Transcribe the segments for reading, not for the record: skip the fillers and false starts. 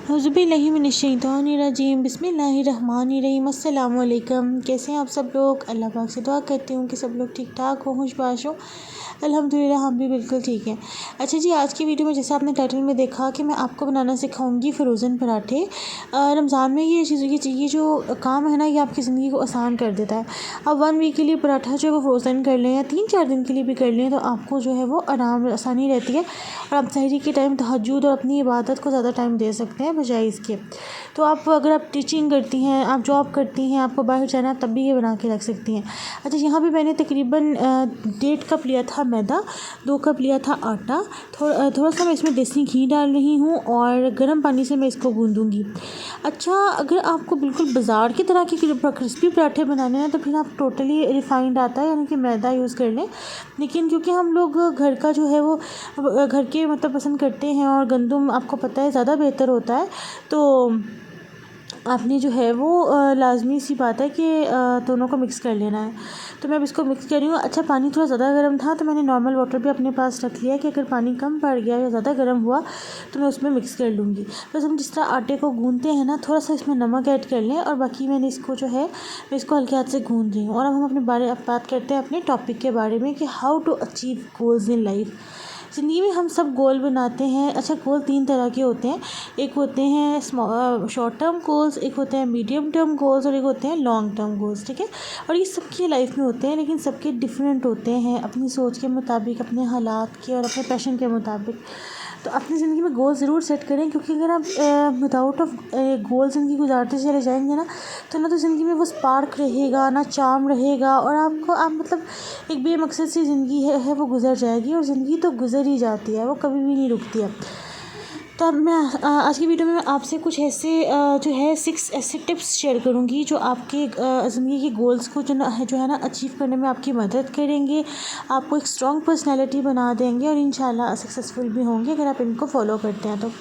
औज़ुबिल्लाहिमिनश्शैतानिर्रजीम बिस्मिल्लाहिर्रहमानिर्रहीम। अस्सलाम वालेकुम। कैसे हैं आप सब लोग? अल्लाह पाक से दुआ करती हूँ कि सब लोग ठीक ठाक हों, खुशबाश हों। अल्हम्दुलिल्लाह हम भी बिल्कुल ठीक हैं। अच्छा जी, आज की वीडियो में जैसे आपने टाइटल में देखा कि मैं आपको बनाना सिखाऊंगी फ़्रोज़न पराठे। रमज़ान में ये जो काम है ना, ये आपकी ज़िंदगी को आसान कर देता है। आप 1 वीक के लिए पराठा जो है वो फ़्रोज़न कर लें या 3-4 दिन के लिए भी कर लें, तो आपको जो है वो आसानी रहती है और आप सहरी के टाइम तहज्जुद और अपनी इबादत को ज़्यादा टाइम दे सकते हैं बजाय इसके। तो अगर आप टीचिंग करती हैं, आप जॉब करती हैं, आपको बाहर जाना है, तब भी ये बना के रख सकती हैं। अच्छा, यहाँ पे मैंने तकरीबन 1.5 कप लिया था मैदा, 2 कप लिया था आटा, थोड़ा सा मैं इसमें देसी घी डाल रही हूँ और गर्म पानी से मैं इसको गूँधूँगी। अच्छा, अगर आपको बिल्कुल बाज़ार की तरह के क्रिस्पी पराठे बनाने हैं तो फिर आप टोटली रिफ़ाइंड आता है यानी कि मैदा यूज़ कर लें। लेकिन क्योंकि हम लोग घर का जो है वो घर के मतलब पसंद करते हैं और गंदम आपको पता है ज़्यादा बेहतर होता है, तो आपने जो है वो लाज़मी सी बात है कि दोनों को मिक्स कर लेना है। तो मैं अब इसको मिक्स कर रही हूँ। अच्छा, पानी थोड़ा ज़्यादा गर्म था तो मैंने नॉर्मल वाटर भी अपने पास रख लिया कि अगर पानी कम पड़ गया या ज़्यादा गर्म हुआ तो मैं उसमें मिक्स कर लूँगी। बस हम जिस तरह आटे को गूँथते हैं ना, थोड़ा सा इसमें नमक ऐड कर लें और बाकी मैंने इसको जो है मैं इसको हल्के हाथ से गूँथ रही हूँ। और अब हम बात करते हैं अपने टॉपिक के बारे में कि how to achieve goals in life. ज़िंदगी में हम सब गोल बनाते हैं। अच्छा, गोल 3 तरह के होते हैं। एक होते हैं शॉर्ट टर्म गोल्स, एक होते हैं मीडियम टर्म गोल्स और एक होते हैं लॉन्ग टर्म गोल्स, ठीक है। और ये सबकी लाइफ में होते हैं, लेकिन सबके डिफरेंट होते हैं अपनी सोच के मुताबिक, अपने हालात के और अपने पैशन के मुताबिक। तो अपनी ज़िंदगी में गोल ज़रूर सेट करें, क्योंकि अगर आप विदाउट ऑफ गोल ज़िंदगी गुजारते चले जाएंगे ना, तो ज़िंदगी में वो स्पार्क रहेगा ना, चार्म रहेगा, और आप मतलब एक बेमकसद सी ज़िंदगी है वो गुजर जाएगी। और ज़िंदगी तो गुजर ही जाती है, वो कभी भी नहीं रुकती है। तो अब मैं आज की वीडियो में मैं आपसे कुछ ऐसे जो है 6 ऐसे टिप्स शेयर करूंगी जो आपके ज़िंदगी के गोल्स को जो है ना अचीव करने में आपकी मदद करेंगे, आपको एक स्ट्रॉन्ग पर्सनैलिटी बना देंगे और इंशाल्लाह सक्सेसफुल भी होंगे अगर आप इनको फॉलो करते हैं। तो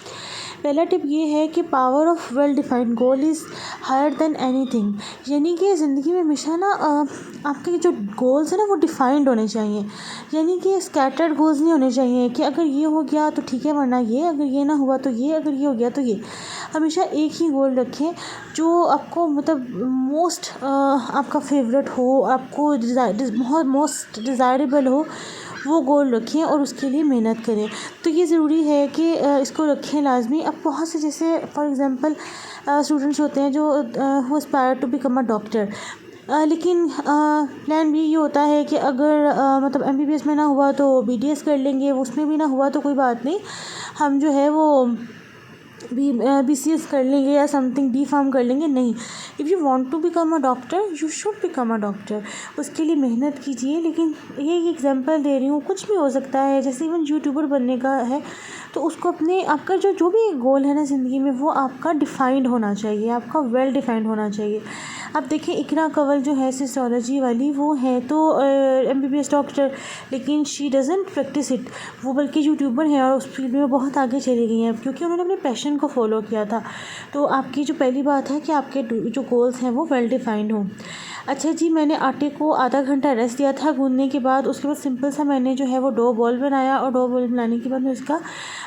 पहला टिप ये है कि power of well defined goal is higher than anything. यानी कि ज़िंदगी में हमेशा ना आपके जो गोल्स हैं ना वो डिफाइंड होने चाहिए। यानी कि स्कैटर्ड गोल्स नहीं होने चाहिए कि अगर ये हो गया तो ठीक है, वरना ये, अगर ये ना हुआ तो ये, अगर ये हो गया तो ये। हमेशा एक ही गोल रखें जो आपको मतलब मोस्ट आपका फेवरेट हो, आपको बहुत मोस्ट डिज़ायरेबल हो, वो गोल रखें और उसके लिए मेहनत करें। तो ये ज़रूरी है कि इसको रखें लाजमी। अब बहुत से जैसे फॉर एग्ज़ाम्पल स्टूडेंट्स होते हैं जो who aspire to become a doctor, लेकिन प्लान बी ये होता है कि अगर मतलब MBBS में ना हुआ तो BDS कर लेंगे, उसमें भी ना हुआ तो कोई बात नहीं, हम जो है वो BCS कर लेंगे या समथिंग B.Pharm कर लेंगे। नहीं, if you want to become a doctor you should become a doctor. उसके लिए मेहनत कीजिए। लेकिन ये एग्जांपल दे रही हूँ, कुछ भी हो सकता है। जैसे इवन यूट्यूबर बनने का है तो उसको अपने आपका जो भी गोल है ना ज़िंदगी में, वो आपका डिफाइंड होना चाहिए, आपका वेल डिफाइंड होना चाहिए। अब देखिए, इकरा कंवल जो है सिस्टोलॉजी वाली, वो है तो MBBS डॉक्टर, लेकिन शी डजंट प्रैक्टिस इट। वो बल्कि यूट्यूबर है और उस फील्ड में बहुत आगे चली गई हैं क्योंकि उन्होंने अपने पैशन को फॉलो किया था। तो आपकी जो पहली बात है कि आपके जो गोल्स हैं वो वेल डिफाइंड हों। अच्छा जी, मैंने आटे को आधा घंटा रेस्ट दिया था गूंदने के बाद। उसके बाद सिंपल सा मैंने जो है वो डो बॉल बनाया और डो बॉल बनाने के बाद मैं उसका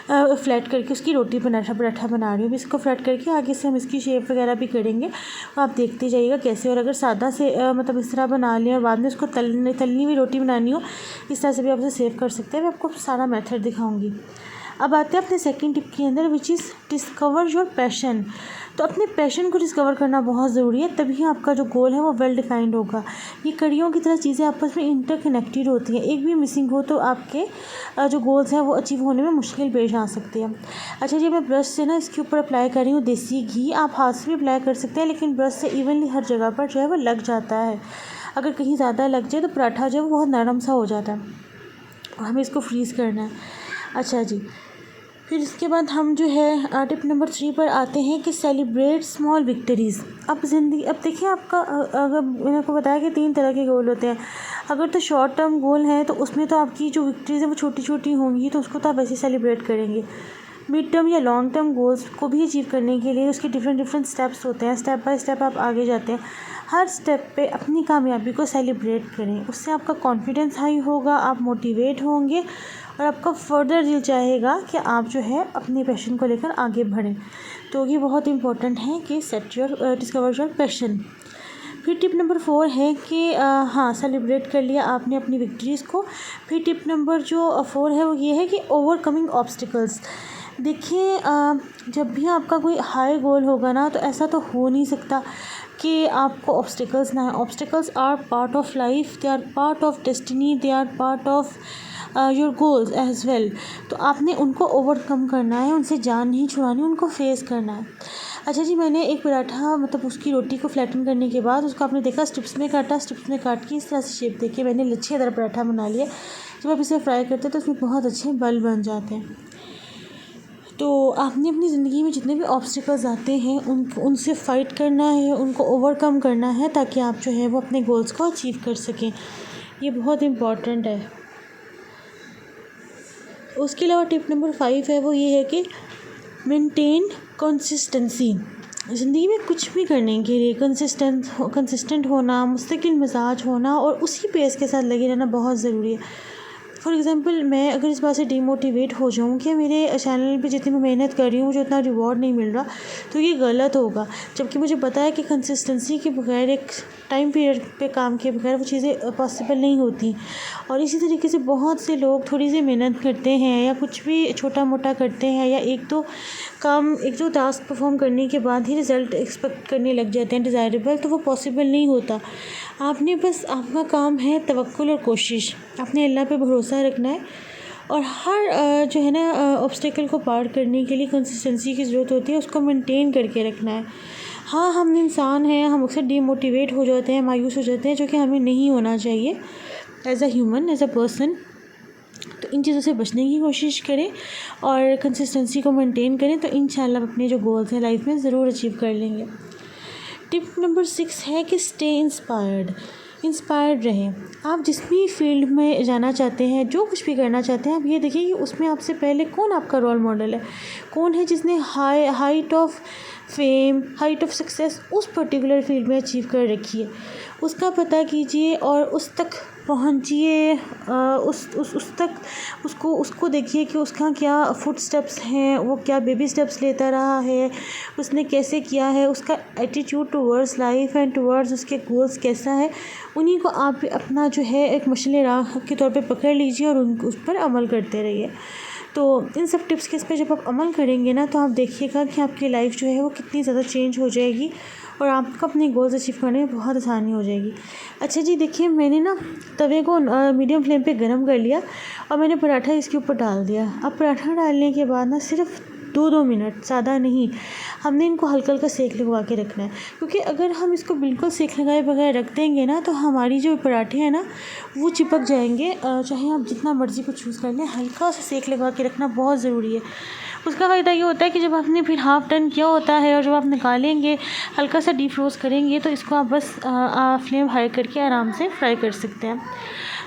फ्लैट करके उसकी पराठा बना रही हूँ। इसको फ्लैट करके आगे से हम इसकी शेप वगैरह भी करेंगे, तो आप देखते जाइएगा कैसे। और अगर सादा से मतलब इस तरह बना लें और बाद में उसको तलनी हुई रोटी बनानी हो, इस तरह से भी आप उसे सेव कर सकते हैं। मैं आपको सारा मेथड दिखाऊंगी। अब आते हैं अपने सेकंड टिप के अंदर, which is discover your passion. तो अपने पैशन को डिस्कवर करना बहुत ज़रूरी है, तभी आपका जो गोल है वो वेल डिफाइंड होगा। ये कड़ियों की तरह चीज़ें आपस में इंटरकनेक्टेड होती हैं, एक भी मिसिंग हो तो आपके जो गोल्स हैं वो अचीव होने में मुश्किल पेश आ सकती है। अच्छा जी, मैं ब्रश से ना इसके ऊपर अप्लाई कर रही हूँ देसी घी। आप हाथ से भी अप्लाई कर सकते हैं, लेकिन ब्रश से इवनली हर जगह पर जो है वो लग जाता है। अगर कहीं ज़्यादा लग जाए तो पराठा जो है वो बहुत नरम सा हो जाता है। हमें इसको फ्रीज़ करना है। अच्छा जी, फिर इसके बाद हम जो है टिप नंबर 3 पर आते हैं कि सेलिब्रेट स्मॉल विक्टरीज़। अब देखिए, आपका अगर मैंने आपको बताया कि 3 तरह के गोल होते हैं। अगर तो शॉर्ट टर्म गोल है तो उसमें तो आपकी जो विक्टरीज़ है वो छोटी छोटी होंगी, तो उसको तो आप ऐसे सेलिब्रेट करेंगे। मिड टर्म या लॉन्ग टर्म गोल्स को भी अचीव करने के लिए उसके डिफरेंट स्टेप्स होते हैं। स्टेप बाय स्टेप आप आगे जाते हैं। हर स्टेप पे अपनी कामयाबी को सेलिब्रेट करें, उससे आपका कॉन्फिडेंस हाई होगा, आप मोटिवेट होंगे और आपका फर्दर दिल चाहेगा कि आप जो है अपने पैशन को लेकर आगे बढ़ें। तो ये बहुत इंपॉर्टेंट है कि डिस्कवर योर पैशन। फिर टिप नंबर 4 है कि हाँ, सेलिब्रेट कर लिया आपने अपनी विक्ट्रीज़ को। फिर टिप नंबर जो 4 है वो ये है कि ओवरकमिंग ऑब्स्टिकल्स। देखिए, जब भी आपका कोई हाई गोल होगा ना, तो ऐसा तो हो नहीं सकता कि आपको ऑब्स्टिकल्स ना है। Obstacles are part of life, they are part of destiny, they are part of your goals as well. तो आपने उनको ओवरकम करना है, उनसे जान नहीं छुड़ानी, उनको फेस करना है। अच्छा जी, मैंने एक पराठा मतलब उसकी रोटी को फ्लैटन करने के बाद उसको आपने देखा स्ट्रिप्स में काटा, स्ट्रिप्स में काट के इस तरह से शेप देके मैंने लच्छेदार पराठा बना लिया। जब आप इसे फ्राई करते हैं तो उसमें बहुत अच्छे बल बन जाते हैं। तो आपने अपनी ज़िंदगी में जितने भी ऑब्स्टिकल्स आते हैं उनसे फ़ाइट करना है, उनको ओवरकम करना है, ताकि आप जो है वो अपने गोल्स को अचीव कर सकें। ये बहुत इम्पॉर्टेंट है। उसके अलावा टिप नंबर 5 है वो ये है कि मेंटेन कंसिस्टेंसी। ज़िंदगी में कुछ भी करने के लिए कंसिस्टेंट होना, मुस्तकिल मिजाज होना और उसी पेस के साथ लगे रहना बहुत ज़रूरी है। फॉर एग्ज़ाम्पल, मैं अगर इस बात से डिमोटिवेट हो जाऊँ कि मेरे चैनल पे जितनी मैं मेहनत कर रही हूँ मुझे उतना रिवॉर्ड नहीं मिल रहा, तो ये गलत होगा। जबकि मुझे पता है कि कंसिस्टेंसी के बगैर, एक टाइम पीरियड पे काम के बगैर वो चीज़ें पॉसिबल नहीं होती। और इसी तरीके से बहुत से लोग थोड़ी सी मेहनत करते हैं या कुछ भी छोटा मोटा करते हैं, या एक दो टास्क परफॉर्म करने के बाद ही रिज़ल्ट एक्सपेक्ट करने लग जाते हैं डिज़ायरेबल, तो वो पॉसिबल नहीं होता। आपका काम है तवक्कुल और कोशिश। आपने अल्लाह पे भरोसा रखना है और हर जो है ना ऑब्स्टिकल को पार करने के लिए कंसिस्टेंसी की ज़रूरत होती है, उसको मेंटेन करके रखना है। हाँ, हम इंसान हैं, हम अक्सर डीमोटिवेट हो जाते हैं, मायूस हो जाते हैं, जो कि हमें नहीं होना चाहिए as a human, as a person. तो इन चीज़ों से बचने की कोशिश करें और कंसिस्टेंसी को मेंटेन करें, तो इंशाल्लाह अपने जो गोल्स हैं लाइफ में ज़रूर अचीव कर लेंगे। टिप नंबर 6 है कि स्टे इंस्पायर्ड रहें। आप जिस भी फील्ड में जाना चाहते हैं, जो कुछ भी करना चाहते हैं, आप ये देखिए कि उसमें आपसे पहले कौन आपका रोल मॉडल है, कौन है जिसने height of fame, height of success उस पर्टिकुलर फील्ड में अचीव कर रखी है। उसका पता कीजिए और उस तक पहुंचिए, उसको देखिए कि उसका क्या फुट स्टेप्स हैं, वो क्या बेबी स्टेप्स लेता रहा है, उसने कैसे किया है, उसका attitude towards life and towards उसके गोल्स कैसा है। उन्हीं को आप अपना जो है एक मशाल राह के तौर पे पकड़ लीजिए और उस पर अमल करते रहिए। तो इन सब टिप्स के इस पर जब आप अमल करेंगे ना, तो आप देखिएगा कि आपकी लाइफ जो है वो कितनी ज़्यादा चेंज हो जाएगी और आपको अपने गोल्स अचीव करने में बहुत आसानी हो जाएगी। अच्छा जी, देखिए, मैंने ना तवे को मीडियम फ्लेम पे गरम कर लिया और मैंने पराठा इसके ऊपर डाल दिया। अब पराठा डालने के बाद ना सिर्फ 2 मिनट, ज़्यादा नहीं, हमने इनको हल्का हल्का सेक लगवा के रखना है। क्योंकि अगर हम इसको बिल्कुल सेक लगाए बगैर रख देंगे ना, तो हमारी जो पराठे हैं ना वो चिपक जाएंगे। चाहे आप जितना मर्ज़ी को चूज़ कर लें, हल्का सा सेक लगा के रखना बहुत ज़रूरी है। उसका फ़ायदा ये होता है कि जब आपने फिर हाफ़ टर्न किया होता है और जब आप निकालेंगे, हल्का सा डीप रोस्ट करेंगे, तो इसको आप बस फ्लेम हाई करके आराम से फ्राई कर सकते हैं।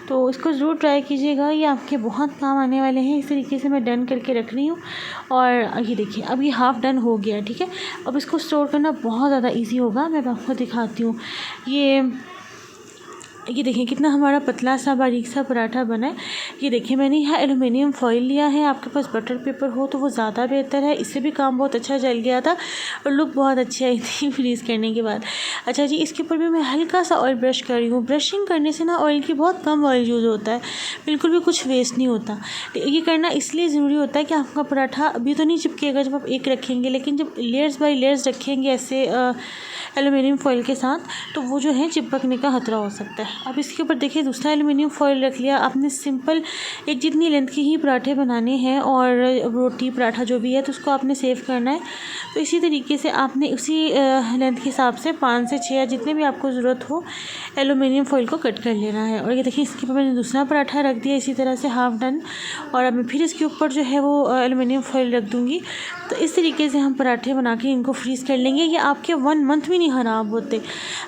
तो इसको ज़रूर ट्राई कीजिएगा, ये आपके बहुत काम आने वाले हैं। इस तरीके से मैं डन करके रख रही हूँ और ये देखिए अब ये हाफ़ डन हो गया, ठीक है। अब इसको स्टोर करना बहुत ज़्यादा ईजी होगा। मैं आपको दिखाती हूँ। ये देखिए कितना हमारा पतला सा बारीक सा पराठा बना है। ये देखिए, मैंने यहाँ एलुमिनियम फॉइल लिया है। आपके पास बटर पेपर हो तो वो ज़्यादा बेहतर है। इससे भी काम बहुत अच्छा चल गया था और लुक बहुत अच्छी आई थी फ्रीज़ करने के बाद। अच्छा जी, इसके ऊपर भी मैं हल्का सा ऑयल ब्रश कर रही हूँ। ब्रशिंग करने से ना ऑयल की बहुत कम ऑयल यूज़ होता है, बिल्कुल भी कुछ वेस्ट नहीं होता। ये करना इसलिए ज़रूरी होता है कि आपका पराठा अभी तो नहीं चिपकेगा जब आप एक रखेंगे, लेकिन जब लेयर्स बाई लेयर्स रखेंगे ऐसे एलुमिनियम फॉइल के साथ, तो वो जो है चिपकने का खतरा हो सकता है। अब इसके ऊपर देखिए दूसरा एलुमिनियम फॉइल रख लिया। आपने सिंपल एक जितनी लेंथ के ही पराठे बनाने हैं और रोटी पराठा जो भी है, तो उसको आपने सेव करना है। तो इसी तरीके से आपने उसी लेंथ के हिसाब से 5 से 6 या जितने भी आपको ज़रूरत हो एलुमिनियम फॉइल को कट कर लेना है। और ये देखिए, इसके ऊपर मैंने दूसरा पराठा रख दिया इसी तरह से हाफ़ डन, और अब मैं फिर इसके ऊपर जो है वो एलुमिनियम फॉइल रख दूँगी। तो इस तरीके से हम पराठे बना के इनको फ्रीज़ कर लेंगे। ये आपके 1 मंथ भी नहीं ख़राब होते।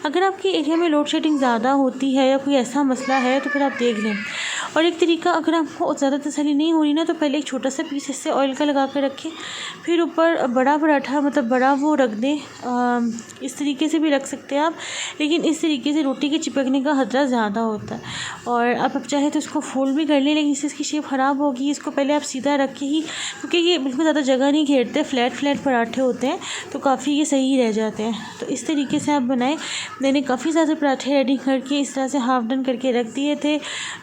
अगर आपके एरिया में लोड शेडिंग ज़्यादा होती है या कोई ऐसा मसला है तो फिर आप देख लें। और एक तरीका, अगर आपको ज़्यादा तसल्ली नहीं हो रही ना, तो पहले एक छोटा सा पीस इससे ऑयल का लगा कर रखें, फिर ऊपर बड़ा पराठा मतलब बड़ा वो रख दें। इस तरीके से भी रख सकते हैं आप, लेकिन इस तरीके से रोटी के चिपकने का खतरा ज़्यादा होता है। और आप चाहे तो इसको फोल्ड भी कर लें, लेकिन इससे इसकी शेप ख़राब होगी। इसको पहले आप सीधा रख के ही, क्योंकि ये बिल्कुल ज़्यादा जगह नहीं घेरते, फ्लैट फ्लैट पराठे होते हैं, तो काफ़ी ये सही रह जाते हैं। तो इस तरीके से आप बनाएं। मैंने काफ़ी ज़्यादा पराठे रेडी करके इस तरह से हाफ डन करके रख दिए थे,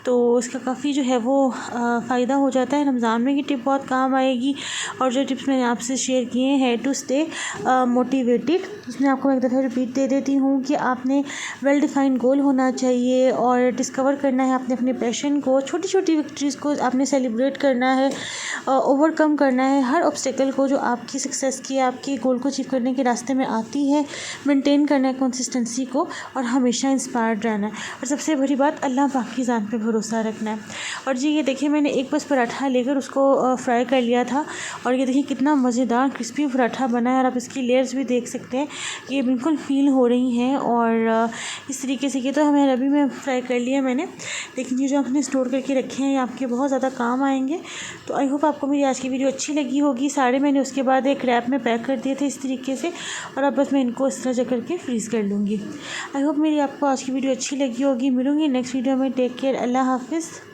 तो इसका काफ़ी जो है वो फ़ायदा हो जाता है। रमज़ान में ये टिप बहुत काम आएगी। और जो टिप्स मैंने आपसे शेयर किए हैं टू स्टे मोटिवेटेड, उसमें आपको मैं एक दफ़ा रिपीट दे देती हूँ कि आपने वेल डिफाइंड गोल होना चाहिए और डिस्कवर करना है आपने अपने पैशन को, छोटी छोटी विक्ट्रीज़ को आपने सेलिब्रेट करना है, ओवरकम करना है हर ऑब्स्टेकल को जो आपकी सक्सेस की, आपकी गोल को अचीव करने के रास्ते में आती है। मेंटेन करना है कंसिस्टेंसी को और हमेशा इंस्पायर्ड रहना है। और सबसे बड़ी बात, अल्लाह पाक की ज़ात पे भरोसा रखना है। और जी ये देखिए, मैंने एक बस पराठा लेकर उसको फ्राई कर लिया था, और ये देखिए कितना मज़ेदार क्रिस्पी पराठा बना है। और आप इसकी लेयर्स भी देख सकते हैं, ये बिल्कुल फील हो रही हैं। और इस तरीके से, ये तो हमें अभी में फ्राई कर लिया मैंने, लेकिन ये जो आपने स्टोर करके रखे हैं ये आपके बहुत ज़्यादा काम आएंगे। तो आई होप आपको मेरी आज की वीडियो अच्छी लगी होगी। सारे मैंने उसके बाद एक रैप में पैक कर दिए थे इस तरीके से, और अब बस मैं इनको इस तरह से करके फ्रीज़ कर लूँगी। आई होप मेरी आपको आज की वीडियो अच्छी लगी होगी। मिलूँगी नेक्स्ट वीडियो में। टेक केयर, अल्लाह हाफिज़।